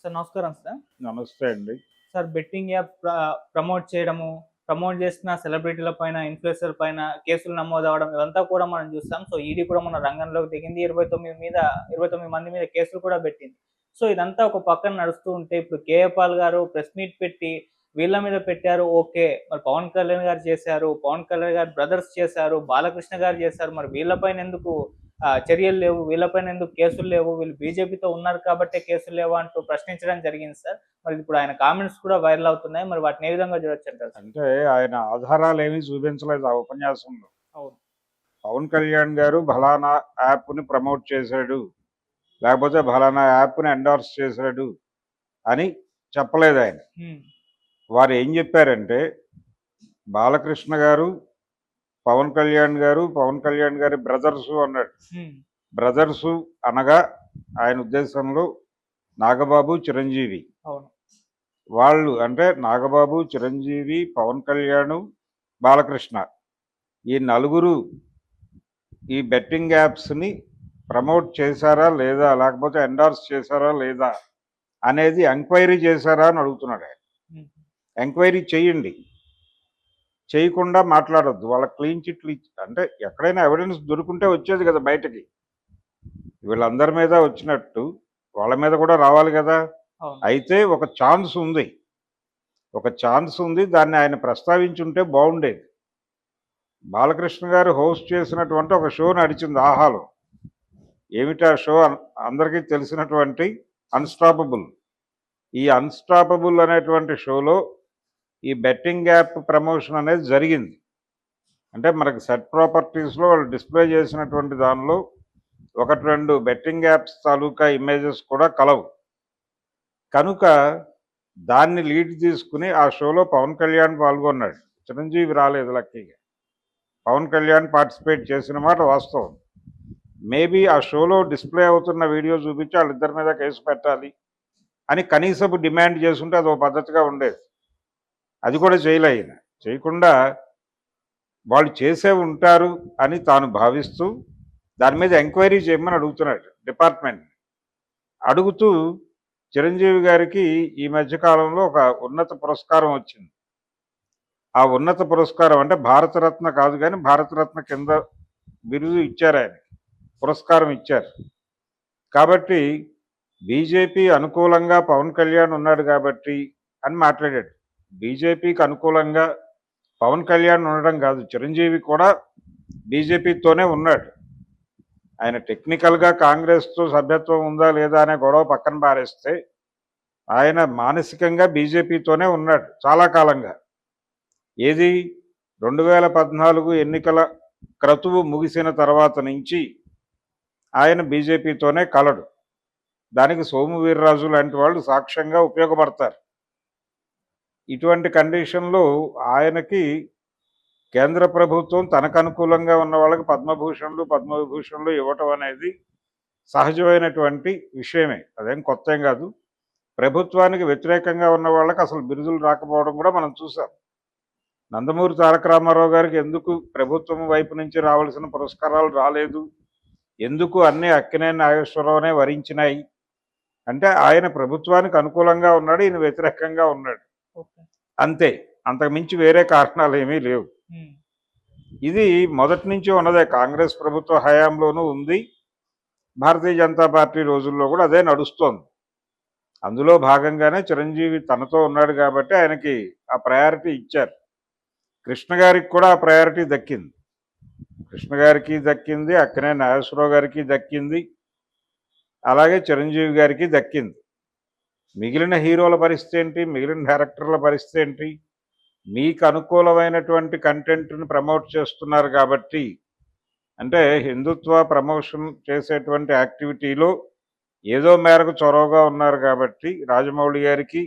Sir నమస్కారం sir. నమస్తే అండి. సార్ బెట్టింగ్ యాప్ ప్రమోట్ చేయడము, ప్రమోట్ చేస్తున్న సెలబ్రిటీల పైన, ఇన్‌ఫ్లుయెన్సర్ పైన కేసులు నమోదవ్వడం ఇవంతా కూడా మనం చూస్తాం. సో, ఈడీ కూడా మొన్న రంగంలోకి దిగింది. 29 మంది మీద కేసులు కూడా పెట్టింది. సో, ఇదంతా ఒక పక్కన నడుస్తూ ఉంటే ఇప్పుడు కేఏ పాల్ గారు ప్రెస్ మీట్ పెట్టి వీళ్ళ మీద పెట్టారు ఓకే. మరి పవన్ కళ్యాణ్ గారు చేశారు. పవన్ కళ్యాణ్ గారి బ్రదర్స్ చేశారు. బాలకృష్ణ గారు చేశారు. మరి వీళ్ళపైన ఎందుకు చర్యలు లేవు? వీళ్ళపైన ఎందుకు కేసులు లేవు? వీళ్ళు బీజేపీతో ఉన్నారు కాబట్టే కేసులు లేవా అంటూ ప్రశ్నించడం జరిగింది సార్. మరి ఇప్పుడు ఆయన కామెంట్స్ కూడా వైరల్ అవుతున్నాయి. మరి వాటిని ఏ విధంగా చూడొచ్చంటారు సార్? అంటే ఆయన ఆధారాలేమీ చూపించలేదు ఆ ఉపన్యాసంలో. అవును. పవన్ కళ్యాణ్ గారు ఫలానా యాప్‌ని ప్రమోట్ చేశాడు, లేకపోతే ఫలానా యాప్‌ని ఎండార్స్ చేశాడు అని చెప్పలేదాయన. హ్మ్. వారు ఏం చెప్పారంటే, బాలకృష్ణ గారు, పవన్ కళ్యాణ్ గారు, పవన్ కళ్యాణ్ గారి బ్రదర్సు అన్నాడు. హ్మ్. బ్రదర్సు అనగా ఆయన ఉద్దేశంలో నాగబాబు, చిరంజీవి. అవును. వాళ్ళు అంటే నాగబాబు, చిరంజీవి, పవన్ కళ్యాణ్, బాలకృష్ణ ఈ నలుగురు ఈ బెట్టింగ్ యాప్స్‌ని ప్రమోట్ చేశారా లేదా? లేకపోతే ఎండార్స్ చేశారా లేదా? అనేది ఎంక్వైరీ చేశారా అని అడుగుతున్నాడు ఆయన. హ్మ్. ఎంక్వైరీ చేయండి. చేయకుండా మాట్లాడొద్దు. వాళ్ళ క్లీన్ చిట్లు అంటే ఎక్కడైనా ఎవిడెన్స్ దొరుకుంటే వచ్చేది కదా బయటకి. వీళ్ళందరి మీద వచ్చినట్టు వాళ్ళ మీద కూడా రావాలి కదా! అవును. అయితే ఒక ఛాన్స్ ఉంది. ఒక ఛాన్స్ ఉంది. దాన్ని ఆయన ప్రస్తావించుంటే బాగుండేది. బాలకృష్ణ గారు హోస్ట్ చేసినటువంటి ఒక షో నడిచింది ఆహాలో. ఏమిటా షో? అందరికీ తెలిసినటువంటి అన్‌స్టాపబుల్. ఈ అన్‌స్టాపబుల్ అనేటువంటి షోలో ఈ బెట్టింగ్ యాప్ ప్రమోషన్ అనేది జరిగింది. అంటే మనకి సెట్ ప్రాపర్టీస్‌లో వాళ్ళు డిస్ప్లే చేసినటువంటి దానిలో 1, 2 బెట్టింగ్ యాప్స్ తాలూకా ఇమేజెస్ కూడా కలవు. కనుక దాన్ని లీడ్ తీసుకుని ఆ షోలో పవన్ కళ్యాణ్ పాల్గొన్నాడు. చిరంజీవి రాలేదు లక్కీగా. పవన్ కళ్యాణ్ పార్టిసిపేట్ చేసిన మాట వాస్తవం. మేబీ ఆ షోలో డిస్ప్లే అవుతున్న వీడియో చూపించి వాళ్ళిద్దరి మీద కేసు పెట్టాలి అని కనీసపు డిమాండ్ చేసుంటే అదో పద్ధతిగా ఉండేది. అది కూడా చేయలే ఆయన. చేయకుండా వాళ్ళు చేసే ఉంటారు అని తాను భావిస్తూ దాని మీద ఎంక్వైరీ చేయమని అడుగుతున్నాడు డిపార్ట్మెంట్. అడుగుతూ చిరంజీవి గారికి ఈ మధ్యకాలంలో ఒక ఉన్నత పురస్కారం వచ్చింది. ఆ ఉన్నత పురస్కారం అంటే భారతరత్న కాదు కానీ భారతరత్న కింద బిరుదు ఇచ్చారు ఆయన, పురస్కారం ఇచ్చారు. కాబట్టి బీజేపీ అనుకూలంగా పవన్ కళ్యాణ్ ఉన్నాడు కాబట్టి అని మాట్లాడాడు. బీజేపీకి అనుకూలంగా పవన్ కళ్యాణ్ ఉండడం కాదు, చిరంజీవి కూడా బీజేపీతోనే ఉన్నాడు. ఆయన టెక్నికల్గా కాంగ్రెస్తో సభ్యత్వం ఉందా లేదా అనే గొడవ పక్కన పారేస్తే ఆయన మానసికంగా బీజేపీతోనే ఉన్నాడు చాలా కాలంగా. ఏది 2014 ఎన్నికల క్రతువు ముగిసిన తర్వాత నుంచి ఆయన బీజేపీతోనే కలడు. దానికి సోము వీర్రాజు లాంటి వాళ్ళు సాక్ష్యంగా ఉపయోగపడతారు. ఇటువంటి కండిషన్లో ఆయనకి కేంద్ర ప్రభుత్వం తనకు అనుకూలంగా ఉన్న వాళ్ళకి పద్మభూషణ్లు, పద్మవిభూషణ్లు ఇవ్వటం అనేది సహజమైనటువంటి విషయమే. అదేం కొత్త ఏం కాదు. ప్రభుత్వానికి వ్యతిరేకంగా ఉన్న వాళ్ళకి అసలు బిరుదులు రాకపోవడం కూడా మనం చూసాం. నందమూరి తారక రామారావు గారికి ఎందుకు ప్రభుత్వం వైపు నుంచి రావాల్సిన పురస్కారాలు రాలేదు, ఎందుకు అన్నీ అక్కినేని నాగేశ్వరరావునే వరించినాయి అంటే ఆయన ప్రభుత్వానికి అనుకూలంగా ఉన్నాడు, ఈయన వ్యతిరేకంగా ఉన్నాడు, ఓకే. అంతే. అంతకు మించి వేరే కారణాలు ఏమీ లేవు. హ్మ్. ఇది మొదటి నుంచి ఉన్నదే. కాంగ్రెస్ ప్రభుత్వ హయాంలోనూ ఉంది, భారతీయ జనతా పార్టీ రోజుల్లో కూడా అదే నడుస్తోంది. అందులో భాగంగానే చిరంజీవి తనతో ఉన్నాడు కాబట్టి ఆయనకి ఆ ప్రయారిటీ ఇచ్చారు. కృష్ణ గారికి కూడా ఆ ప్రయారిటీ దక్కింది. కృష్ణ గారికి దక్కింది, అక్కినేని నాగేశ్వరరావు గారికి దక్కింది, అలాగే చిరంజీవి గారికి దక్కింది. మిగిలిన హీరోల పరిస్థితి ఏంటి? మిగిలిన డైరెక్టర్ల పరిస్థితి ఏంటి? మీకు అనుకూలమైనటువంటి కంటెంట్ని ప్రమోట్ చేస్తున్నారు కాబట్టి, అంటే హిందుత్వ ప్రమోషన్ చేసేటువంటి యాక్టివిటీలో ఏదో మేరకు చొరవగా ఉన్నారు కాబట్టి రాజమౌళి గారికి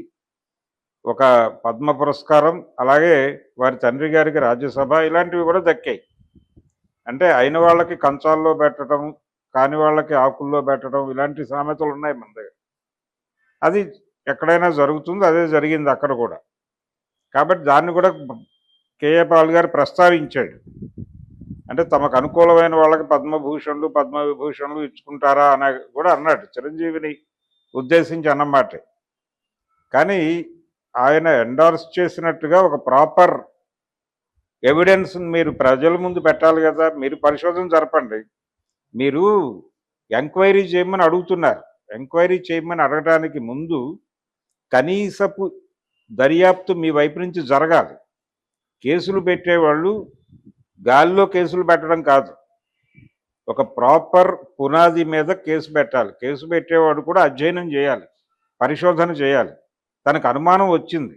ఒక పద్మ పురస్కారం, అలాగే వారి తండ్రి గారికి రాజ్యసభ, ఇలాంటివి కూడా దక్కాయి. అంటే అయిన వాళ్ళకి కంచాల్లో పెట్టడం, కాని వాళ్ళకి ఆకుల్లో పెట్టడం, ఇలాంటి సామెతలు ఉన్నాయి మన దగ్గర. అది ఎక్కడైనా జరుగుతుంది, అదే జరిగింది అక్కడ కూడా. కాబట్టి దాన్ని కూడా కేఏ పాల్ గారు ప్రస్తావించాడు. అంటే తమకు అనుకూలమైన వాళ్ళకి పద్మభూషణ్లు, పద్మవిభూషణ్లు ఇచ్చుకుంటారా అని కూడా అన్నాడు. చిరంజీవిని ఉద్దేశించి అన్నమాటే. కానీ ఆయన ఎండార్స్ చేసినట్టుగా ఒక ప్రాపర్ ఎవిడెన్స్ మీరు ప్రజల ముందు పెట్టాలి కదా. మీరు పరిశోధన జరపండి. మీరు ఎంక్వైరీ చేయమని అడుగుతున్నారు. ఎంక్వైరీ చేయమని అడగడానికి ముందు కనీసపు దర్యాప్తు మీ వైపు నుంచి జరగాలి. కేసులు పెట్టేవాళ్ళు గాలిలో కేసులు పెట్టడం కాదు, ఒక ప్రాపర్ పునాది మీద కేసు పెట్టాలి. కేసు పెట్టేవాడు కూడా అధ్యయనం చేయాలి, పరిశోధన చేయాలి. తనకు అనుమానం వచ్చింది,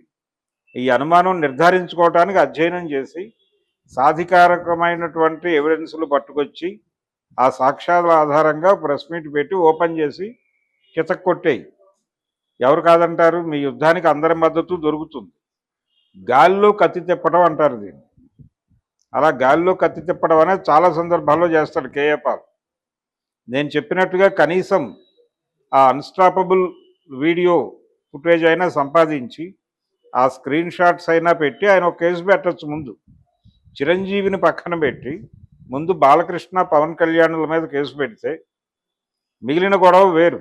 ఈ అనుమానం నిర్ధారించుకోవటానికి అధ్యయనం చేసి సాధికారకమైనటువంటి ఎవిడెన్స్లు పట్టుకొచ్చి ఆ సాక్ష్యాల ఆధారంగా ప్రెస్ మీట్ పెట్టి ఓపెన్ చేసి చితక్కొట్టేయి. ఎవరు కాదంటారు? మీ యుద్ధానికి అందరి మద్దతు దొరుకుతుంది. గాలిలో కత్తి తిప్పడం అంటారు దీన్ని. అలా గాలిలో కత్తి తిప్పడం అనేది చాలా సందర్భాల్లో చేస్తాడు కేఏ పాల్. నేను చెప్పినట్టుగా కనీసం ఆ అన్స్టాపబుల్ వీడియో ఫుటేజ్ అయినా సంపాదించి ఆ స్క్రీన్ షాట్స్ అయినా పెట్టి ఆయన ఒక కేసు పెట్టచ్చు. ముందు చిరంజీవిని పక్కన పెట్టి ముందు బాలకృష్ణ, పవన్ కళ్యాణ్ల మీద కేసు పెడితే మిగిలిన గొడవ వేరు.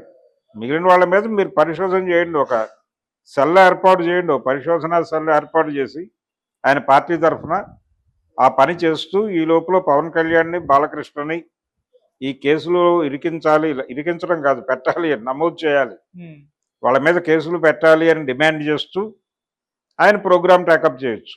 మిగిలిన వాళ్ళ మీద మీరు పరిశోధన చేయండి, ఒక సెల్ ఏర్పాటు చేయండి, ఒక పరిశోధన సెల్ ఏర్పాటు చేసి ఆయన పార్టీ తరఫున ఆ పని చేస్తూ ఈ లోపల పవన్ కళ్యాణ్ని, బాలకృష్ణని ఈ కేసులో ఇరికించాలి. ఇరికించడం కాదు, పెట్టాలి, నమోదు చేయాలి, వాళ్ళ మీద కేసులు పెట్టాలి అని డిమాండ్ చేస్తూ ఆయన ప్రోగ్రామ్ టేకప్ చేయొచ్చు.